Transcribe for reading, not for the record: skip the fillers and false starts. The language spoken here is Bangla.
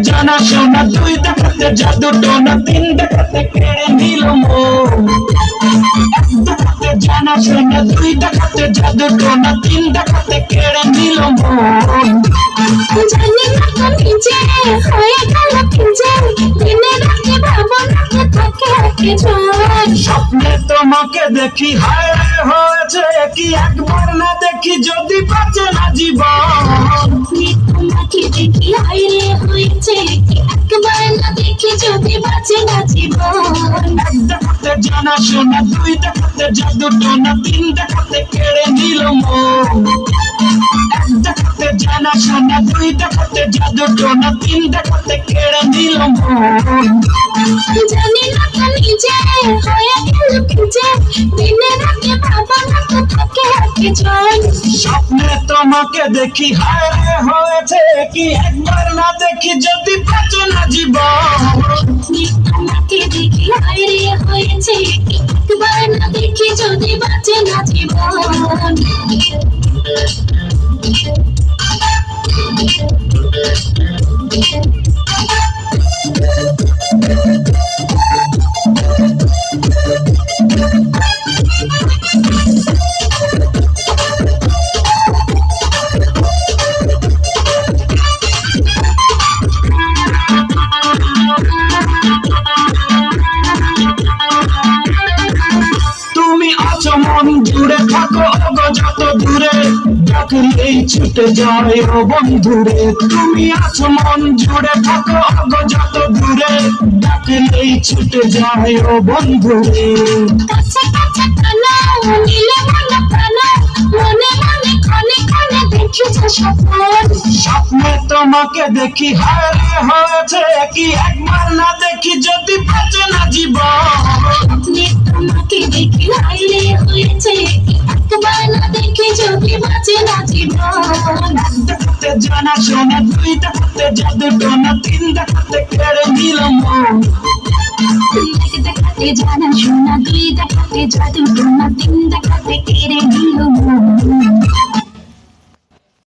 জানা শোনা, দুই দেখাতে জাদু টোনা, তিন দেখাতে কেড়ে নিল মন। দেখাতে জানা শোনা, দুই দেখাতে জাদু টোনা, তিন দেখাতে কেড়ে নিল মন। জানি না তো নিজে হয়ে গেল ভিজে, দিনে রাতে ভাবনাতে থাকে একে ঝড়। স্বপ্নে তোমাকে দেখি হায় হয়েছে কি, একবার না দেখি যদি বাঁচে না জীবন। তোমাকে দেখি হায়রে হয়েছে কি, একবার না দেখি যদি বাঁচে না জীবন। এক দেখাতে জানা শোনা, দুই দেখাতে জাদু টোনা, তিন দেখাতে কেড়ে নিল মন। এক দেখাতে জানা শোনা, দুই দেখাতে জাদু টোনা, তিন দেখাতে কেড়ে নিল মন। জানি না তো নিজে হয়ে গেল ভিজে, দিনে রাতে ভাবনাতে থাকে একে ঝড়। স্বপ্নে তোমাকে দেখি হায় হয়েছে কি, একবার না দেখি যদি বাঁচে না জীবন। তোমাকে দেখি হায়রে হয়েছে কি, একবার না দেখি যদি বাঁচে না জীবন। তুমি আছো মন জুড়ে, থাকো ওগো যত দূরে, ডাকলেই ছুটে যায় ও বন্ধুরে। তুমি আছো মন জুড়ে, থাকো ওগো যত দূরে, ডাকলেই ছুটে যায় ও বন্ধুরে। কাছে কাছে টানা নিলে মনে প্রাণা, মনে মনে ক্ষণে ক্ষণে দেখি যে স্বপ্ন। স্বপ্নে তোমাকে দেখি হায় হয়েছে কি, একবার না দেখি যদি বাঁচে না জীবন। তোমাকে দেখি হায়রে হয়েছে কি, একবার না দেখি যদি বাঁচে না জীবন। দেখাতে জানা শোনা, দুই দেখাতে জাদু টোনা, তিন দেখাতে কেড়ে নিল মন। এক দেখাতে জানা শোনা, দুই দেখাতে জাদু টোনা, তিন দেখাতে কেড়ে নিল মন।